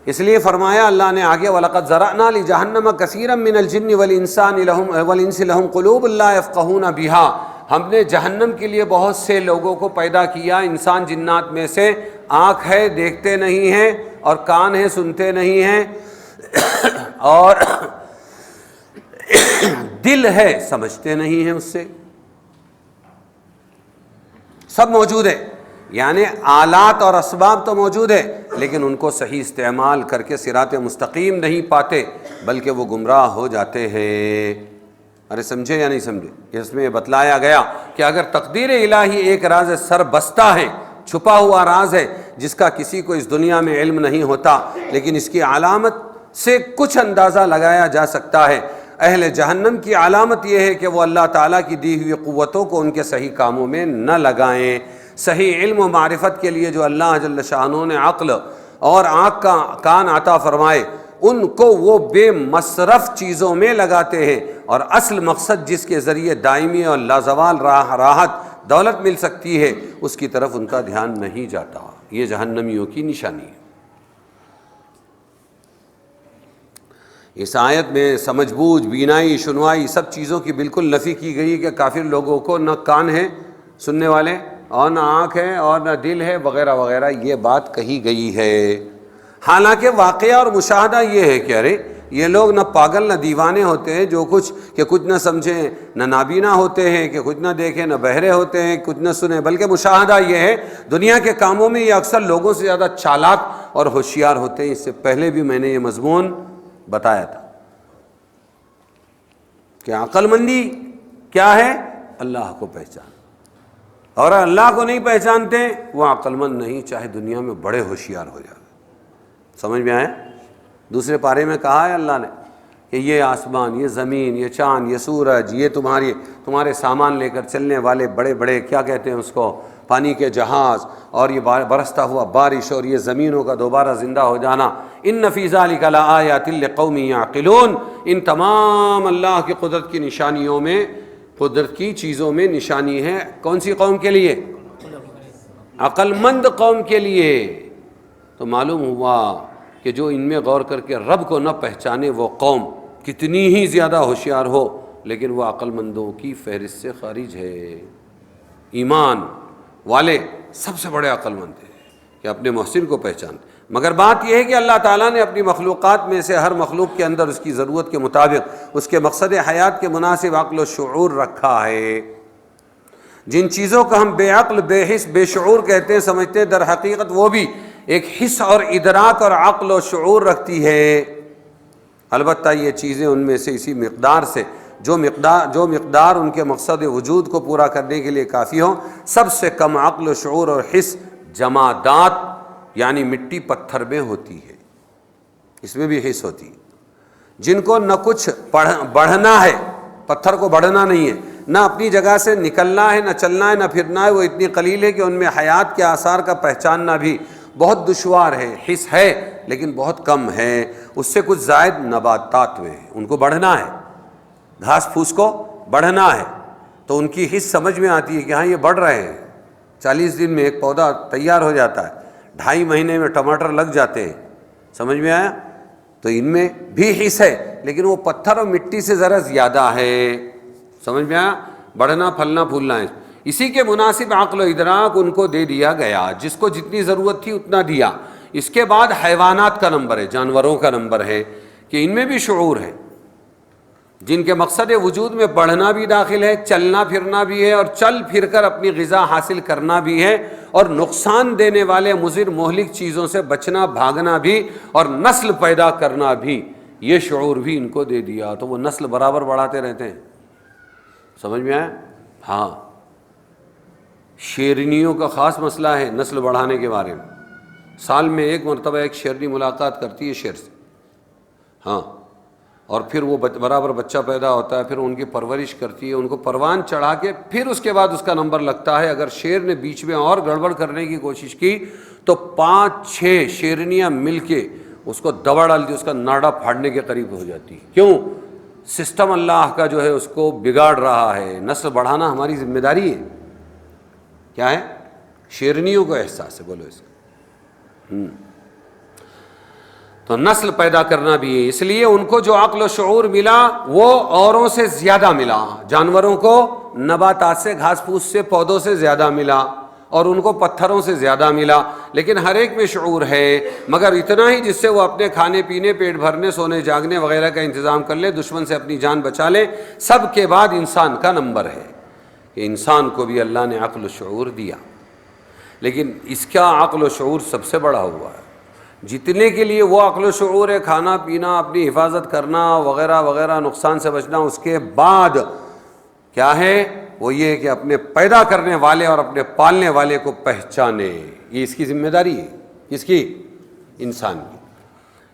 اس لیے فرمایا اللہ نے آگے وَلَقَدْ ذَرَأْنَا لِجَهَنَّمَ كَثِيرًا مِّنَ الْجِنِّ وَالْإِنسِ لَهُمْ قُلُوبٌ لَّا يَفْقَهُونَ بِهَا، ہم نے جہنم کے لیے بہت سے لوگوں کو پیدا کیا، انسان جنات میں سے، آنکھ ہے دیکھتے نہیں ہیں، اور کان ہے سنتے نہیں ہیں، اور دل ہے سمجھتے نہیں ہیں، اس سے سب موجود ہے، یعنی آلات اور اسباب تو موجود ہے، لیکن ان کو صحیح استعمال کر کے صراط مستقیم نہیں پاتے، بلکہ وہ گمراہ ہو جاتے ہیں۔ ارے سمجھے یا نہیں سمجھے؟ اس میں یہ بتلایا گیا کہ اگر تقدیر الہی ایک راز سر بستہ ہے، چھپا ہوا راز ہے، جس کا کسی کو اس دنیا میں علم نہیں ہوتا، لیکن اس کی علامت سے کچھ اندازہ لگایا جا سکتا ہے۔ اہل جہنم کی علامت یہ ہے کہ وہ اللہ تعالیٰ کی دی ہوئی قوتوں کو ان کے صحیح کاموں میں نہ لگائیں۔ صحیح علم و معرفت کے لیے جو اللہ جل شانہ نے عقل اور آنکھ کا کان عطا فرمائے، ان کو وہ بے مصرف چیزوں میں لگاتے ہیں، اور اصل مقصد جس کے ذریعے دائمی اور لازوال راحت دولت مل سکتی ہے، اس کی طرف ان کا دھیان نہیں جاتا۔ یہ جہنمیوں کی نشانی ہے۔ اس آیت میں سمجھ بوجھ، بینائی، شنوائی، سب چیزوں کی بالکل نفی کی گئی کہ کافر لوگوں کو نہ کان ہے سننے والے، اور نہ آنکھ ہے، اور نہ دل ہے، وغیرہ وغیرہ، یہ بات کہی گئی ہے۔ حالانکہ واقعہ اور مشاہدہ یہ ہے کہ ارے یہ لوگ نہ پاگل نہ دیوانے ہوتے ہیں جو کچھ نہ سمجھیں، نہ نابینا ہوتے ہیں کہ کچھ نہ دیکھیں، نہ بہرے ہوتے ہیں کچھ نہ سنیں، بلکہ مشاہدہ یہ ہے دنیا کے کاموں میں یہ اکثر لوگوں سے زیادہ چالاک اور ہوشیار ہوتے ہیں۔ اس سے پہلے بھی میں نے یہ مضمون بتایا تھا کہ عقل مندی کیا ہے؟ اللہ کو پہچان، اور اللہ کو نہیں پہچانتے وہ عقل مند نہیں، چاہے دنیا میں بڑے ہوشیار ہو جائے۔ سمجھ میں آئے؟ دوسرے پارے میں کہا ہے اللہ نے کہ یہ آسمان، یہ زمین، یہ چاند، یہ سورج، یہ تمہارے سامان لے کر چلنے والے بڑے بڑے کیا کہتے ہیں اس کو، پانی کے جہاز، اور یہ برستا ہوا بارش، اور یہ زمینوں کا دوبارہ زندہ ہو جانا، ان فی ذلک لآیات لقوم یعقلون، ان تمام اللہ کی قدرت کی نشانیوں میں، قدرت کی چیزوں میں نشانی ہے۔ کون سی قوم کے لیے؟ عقل مند قوم کے لیے۔ تو معلوم ہوا کہ جو ان میں غور کر کے رب کو نہ پہچانے وہ قوم کتنی ہی زیادہ ہوشیار ہو، لیکن وہ عقل مندوں کی فہرست سے خارج ہے۔ ایمان والے سب سے بڑے عقل مند ہیں کہ اپنے محسن کو پہچانتے، مگر بات یہ ہے کہ اللہ تعالیٰ نے اپنی مخلوقات میں سے ہر مخلوق کے اندر اس کی ضرورت کے مطابق اس کے مقصد حیات کے مناسب عقل و شعور رکھا ہے۔ جن چیزوں کو ہم بے عقل، بے حس، بے شعور کہتے ہیں، سمجھتے ہیں، در حقیقت وہ بھی ایک حس اور ادراک اور عقل و شعور رکھتی ہے۔ البتہ یہ چیزیں ان میں سے اسی مقدار سے جو مقدار ان کے مقصد وجود کو پورا کرنے کے لیے کافی ہو، سب سے کم عقل و شعور اور حس جمادات یعنی مٹی پتھر میں ہوتی ہے، اس میں بھی حس ہوتی ہے۔ جن کو نہ کچھ بڑھنا ہے، پتھر کو بڑھنا نہیں ہے، نہ اپنی جگہ سے نکلنا ہے، نہ چلنا ہے، نہ پھرنا ہے، وہ اتنی قلیل ہے کہ ان میں حیات کے آثار کا پہچاننا بھی بہت دشوار ہے۔ حس ہے لیکن بہت کم ہے۔ اس سے کچھ زائد نباتات میں ہیں، ان کو بڑھنا ہے، گھاس پھوس کو بڑھنا ہے، تو ان کی حس سمجھ میں آتی ہے کہ ہاں یہ بڑھ رہے ہیں۔ 40 دن میں ایک پودا تیار ہو جاتا ہے، 2.5 مہینے میں ٹماٹر لگ جاتے ہیں۔ سمجھ میں آیا؟ تو ان میں بھی حس ہے، لیکن وہ پتھر اور مٹی سے ذرا زیادہ ہے۔ سمجھ میں آیا؟ بڑھنا، پھلنا، پھولنا ہے۔ اسی کے مناسب عقل و ادراک ان کو دے دیا گیا، جس کو جتنی ضرورت تھی اتنا دیا۔ اس کے بعد حیوانات کا نمبر ہے، جانوروں کا نمبر ہے کہ ان میں بھی شعور ہے، جن کے مقصد وجود میں بڑھنا بھی داخل ہے، چلنا پھرنا بھی ہے، اور چل پھر کر اپنی غذا حاصل کرنا بھی ہے، اور نقصان دینے والے مضر مہلک چیزوں سے بچنا، بھاگنا بھی، اور نسل پیدا کرنا بھی، یہ شعور بھی ان کو دے دیا۔ تو وہ نسل برابر بڑھاتے رہتے ہیں۔ سمجھ میں آیا؟ ہاں، شیرنیوں کا خاص مسئلہ ہے نسل بڑھانے کے بارے میں۔ سال میں ایک مرتبہ ایک شیرنی ملاقات کرتی ہے شیر سے، ہاں، اور پھر وہ برابر بچہ پیدا ہوتا ہے، پھر ان کی پرورش کرتی ہے، ان کو پروان چڑھا کے پھر اس کے بعد اس کا نمبر لگتا ہے۔ اگر شیر نے بیچ میں اور گڑبڑ کرنے کی کوشش کی تو 5-6 شیرنیاں مل کے اس کو دبا ڈالتی، اس کا ناڑا پھاڑنے کے قریب ہو جاتی۔ کیوں؟ سسٹم اللہ کا جو ہے اس کو بگاڑ رہا ہے۔ نسل بڑھانا ہماری ذمہ داری ہے۔ کیا ہے؟ شیرنیوں کو احساس ہے، بولو اس کا۔ تو نسل پیدا کرنا بھی ہے. اس لیے ان کو جو عقل و شعور ملا وہ اوروں سے زیادہ ملا. جانوروں کو نباتات سے، گھاس پھوس سے، پودوں سے زیادہ ملا، اور ان کو پتھروں سے زیادہ ملا. لیکن ہر ایک میں شعور ہے، مگر اتنا ہی جس سے وہ اپنے کھانے پینے، پیٹ بھرنے، سونے جاگنے وغیرہ کا انتظام کر لے، دشمن سے اپنی جان بچا لے. سب کے بعد انسان کا نمبر ہے کہ انسان کو بھی اللہ نے عقل و شعور دیا، لیکن اس کا عقل و شعور سب سے بڑا ہوا ہے. جتنے کے لیے وہ عقل و شعور ہے، کھانا پینا، اپنی حفاظت کرنا وغیرہ وغیرہ، نقصان سے بچنا، اس کے بعد کیا ہے؟ وہ یہ کہ اپنے پیدا کرنے والے اور اپنے پالنے والے کو پہچانے. یہ اس کی ذمہ داری ہے. کس کی؟ انسان کی.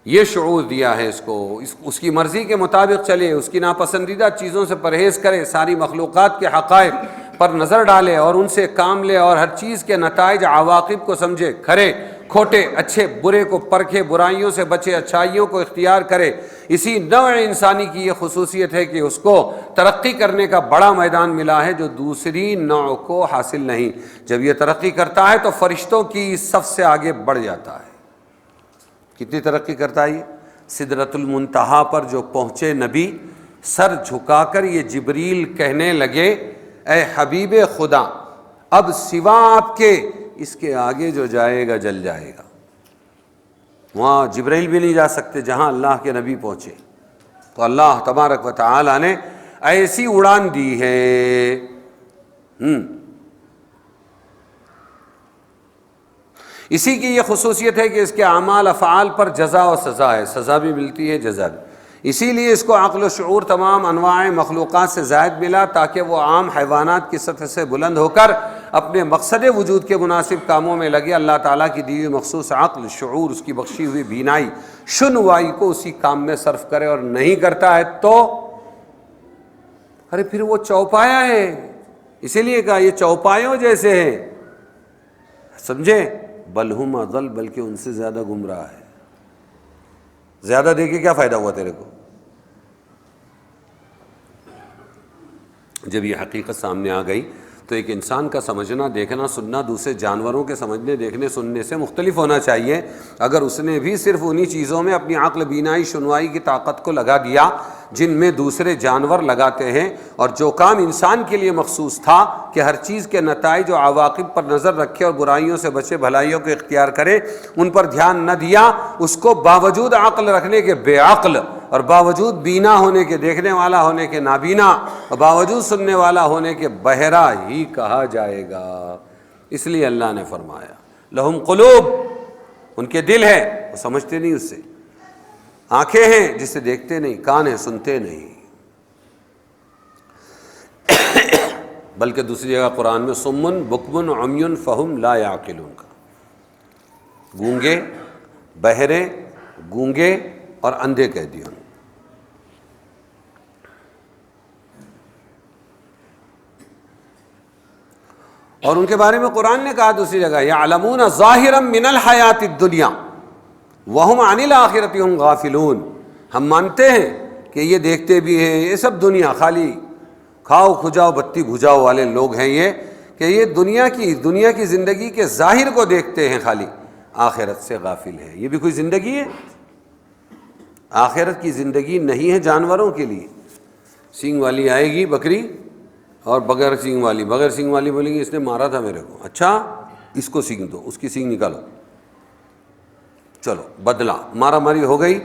یہ شعور دیا ہے اس کو، اس کی مرضی کے مطابق چلے، اس کی ناپسندیدہ چیزوں سے پرہیز کرے، ساری مخلوقات کے حقائق پر نظر ڈالے اور ان سے کام لے، اور ہر چیز کے نتائج عواقب کو سمجھے، کھرے کھوٹے، اچھے برے کو پرکھے، برائیوں سے بچے، اچھائیوں کو اختیار کرے. اسی نوع انسانی کی یہ خصوصیت ہے کہ اس کو ترقی کرنے کا بڑا میدان ملا ہے جو دوسری نوع کو حاصل نہیں. جب یہ ترقی کرتا ہے تو فرشتوں کی صف سے آگے بڑھ جاتا ہے. کتنی ترقی کرتا ہے یہ؟ سدرۃ المنتہا پر جو پہنچے نبی، سر جھکا کر یہ جبریل کہنے لگے اے حبیب خدا، اب سوا آپ کے اس کے آگے جو جائے گا جل جائے گا. وہاں جبرائیل بھی نہیں جا سکتے جہاں اللہ کے نبی پہنچے. تو اللہ تبارک و تعالی نے ایسی اڑان دی ہے. اسی کی یہ خصوصیت ہے کہ اس کے اعمال افعال پر جزا و سزا ہے، سزا بھی ملتی ہے، جزا بھی. اسی لیے اس کو عقل و شعور تمام انواع مخلوقات سے زائد ملا، تاکہ وہ عام حیوانات کی سطح سے بلند ہو کر اپنے مقصد وجود کے مناسب کاموں میں لگے. اللہ تعالیٰ کی دی ہوئی مخصوص عقل، شعور، اس کی بخشی ہوئی بینائی، شنوائی کو اسی کام میں صرف کرے، اور نہیں کرتا ہے تو ارے پھر وہ چوپایا ہے. اسی لیے کہا یہ چوپایوں جیسے ہیں، سمجھے؟ بل ہم اضل، بلکہ ان سے زیادہ گمراہ ہے. زیادہ دیکھ کے کیا فائدہ ہوا تیرے کو؟ جب یہ حقیقت سامنے آ گئی تو ایک انسان کا سمجھنا، دیکھنا، سننا دوسرے جانوروں کے سمجھنے، دیکھنے، سننے سے مختلف ہونا چاہیے. اگر اس نے بھی صرف انہی چیزوں میں اپنی عقل، بینائی، شنوائی کی طاقت کو لگا دیا جن میں دوسرے جانور لگاتے ہیں، اور جو کام انسان کے لیے مخصوص تھا کہ ہر چیز کے نتائج و عواقب پر نظر رکھے اور برائیوں سے بچے، بھلائیوں کو اختیار کرے، ان پر دھیان نہ دیا، اس کو باوجود عقل رکھنے کے بے عقل، اور باوجود بینا ہونے کے، دیکھنے والا ہونے کے نابینا، اور باوجود سننے والا ہونے کے بہرا ہی کہا جائے گا. اس لیے اللہ نے فرمایا لہم قلوب، ان کے دل ہے وہ سمجھتے نہیں اس سے، آنکھیں ہیں جسے دیکھتے نہیں، کان ہیں سنتے نہیں. بلکہ دوسری جگہ قرآن میں صمٌ بکمٌ عمیٌ فہم لا یعقلون کا، گونگے، بہرے، گونگے اور اندھے کہہ دیا. اور ان کے بارے میں قرآن نے کہا دوسری جگہ یعلمون ظاہرا من الحیات الدنیا وہم عن الآخرۃ ہم غافلون. ہم مانتے ہیں کہ یہ دیکھتے بھی ہیں، یہ سب دنیا خالی کھاؤ کھجاؤ بتی بھجاؤ والے لوگ ہیں یہ، کہ یہ دنیا کی زندگی کے ظاہر کو دیکھتے ہیں، خالی آخرت سے غافل ہے. یہ بھی کوئی زندگی ہے؟ آخرت کی زندگی نہیں ہے جانوروں کے لیے. سینگ والی آئے گی بکری، اور بغیر سینگ والی بولیں گی اس نے مارا تھا میرے کو، اچھا اس کو سینگ دو، اس کی سینگ نکالو، چلو بدلہ، مارا ماری ہو گئی،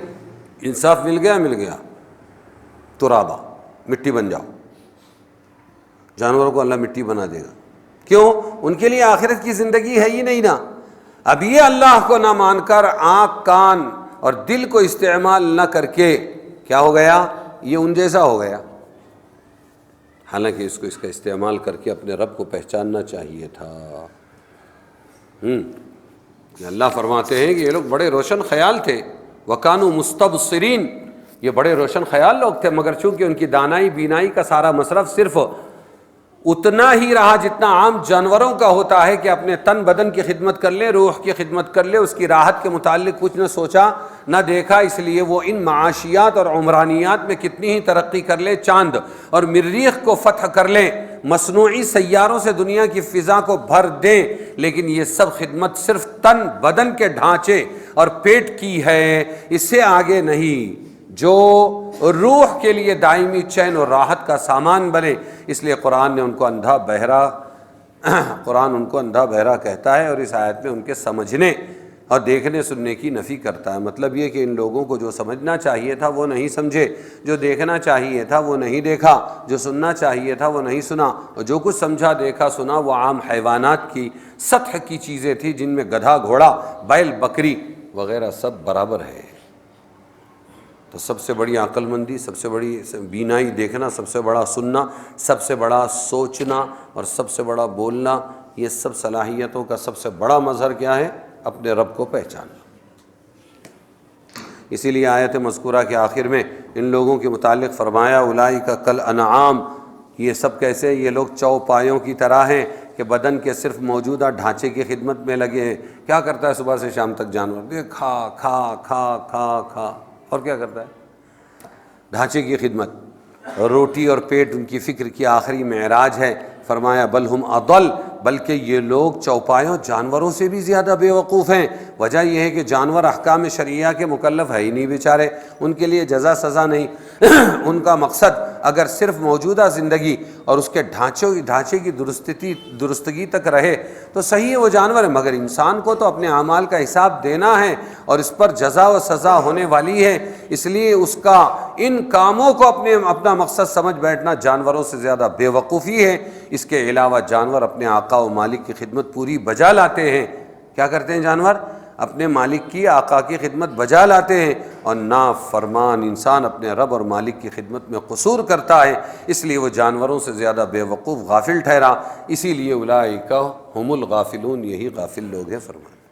انصاف مل گیا، ترابا، مٹی بن جاؤ. جانوروں کو اللہ مٹی بنا دے گا. کیوں؟ ان کے لیے آخرت کی زندگی ہے ہی نہیں نا. اب یہ اللہ کو نہ مان کر آنکھ، کان اور دل کو استعمال نہ کر کے کیا ہو گیا؟ یہ ان جیسا ہو گیا. حالانکہ اس کا استعمال کر کے اپنے رب کو پہچاننا چاہیے تھا. اللہ فرماتے ہیں کہ یہ لوگ بڑے روشن خیال تھے، وَكَانُوا مُسْتَبْصِرِينَ، یہ بڑے روشن خیال لوگ تھے، مگر چونکہ ان کی دانائی بینائی کا سارا مصرف صرف اتنا ہی رہا جتنا عام جانوروں کا ہوتا ہے کہ اپنے تن بدن کی خدمت کر لے، روح کی خدمت کر لے، اس کی راحت کے متعلق کچھ نہ سوچا نہ دیکھا. اس لیے وہ ان معاشیات اور عمرانیات میں کتنی ہی ترقی کر لے، چاند اور مریخ کو فتح کر لیں، مصنوعی سیاروں سے دنیا کی فضا کو بھر دیں، لیکن یہ سب خدمت صرف تن بدن کے ڈھانچے اور پیٹ کی ہے، اس سے آگے نہیں، جو روح کے لیے دائمی چین اور راحت کا سامان بنے۔ اس لیے قرآن ان کو اندھا بہرا کہتا ہے، اور اس آیت میں ان کے سمجھنے اور دیکھنے سننے کی نفی کرتا ہے۔ مطلب یہ کہ ان لوگوں کو جو سمجھنا چاہیے تھا وہ نہیں سمجھے، جو دیکھنا چاہیے تھا وہ نہیں دیکھا، جو سننا چاہیے تھا وہ نہیں سنا، اور جو کچھ سمجھا دیکھا سنا وہ عام حیوانات کی سطح کی چیزیں تھیں، جن میں گدھا، گھوڑا، بیل، بکری وغیرہ سب برابر ہے۔ تو سب سے بڑی عقل مندی، سب سے بڑی بینائی، دیکھنا، سب سے بڑا سننا، سب سے بڑا سوچنا اور سب سے بڑا بولنا، یہ سب صلاحیتوں کا سب سے بڑا مظہر کیا ہے؟ اپنے رب کو پہچاننا۔ اسی لیے آیت مذکورہ کے آخر میں ان لوگوں کے متعلق فرمایا اولئک کالانعام، یہ سب کیسے؟ یہ لوگ چوپایوں کی طرح ہیں کہ بدن کے صرف موجودہ ڈھانچے کی خدمت میں لگے ہیں۔ کیا کرتا ہے صبح سے شام تک جانور؟ کھا کھا کھا کھا کھا، اور کیا کرتا ہے؟ ڈھانچے کی خدمت۔ روٹی اور پیٹ ان کی فکر کی آخری معراج ہے۔ فرمایا بل ہم اضل، بلکہ یہ لوگ چوپایوں جانوروں سے بھی زیادہ بے وقوف ہیں۔ وجہ یہ ہے کہ جانور احکام شرعیہ کے مکلف ہے ہی نہیں بیچارے، ان کے لیے جزا سزا نہیں۔ ان کا مقصد اگر صرف موجودہ زندگی اور اس کے ڈھانچے کی درستگی تک رہے تو صحیح ہے، وہ جانور ہے، مگر انسان کو تو اپنے اعمال کا حساب دینا ہے اور اس پر جزا و سزا ہونے والی ہے۔ اس لیے اس کا ان کاموں کو اپنا مقصد سمجھ بیٹھنا جانوروں سے زیادہ بے وقوفی ہے۔ اس کے علاوہ جانور اپنے آقا و مالک کی خدمت پوری بجا لاتے ہیں۔ کیا کرتے ہیں جانور؟ اپنے مالک کی، آقا کی خدمت بجا لاتے ہیں، اور نافرمان انسان اپنے رب اور مالک کی خدمت میں قصور کرتا ہے، اس لیے وہ جانوروں سے زیادہ بے وقوف غافل ٹھہرا۔ اسی لیے اولئک ھم الغافلون، یہی غافل لوگ ہیں فرمایا۔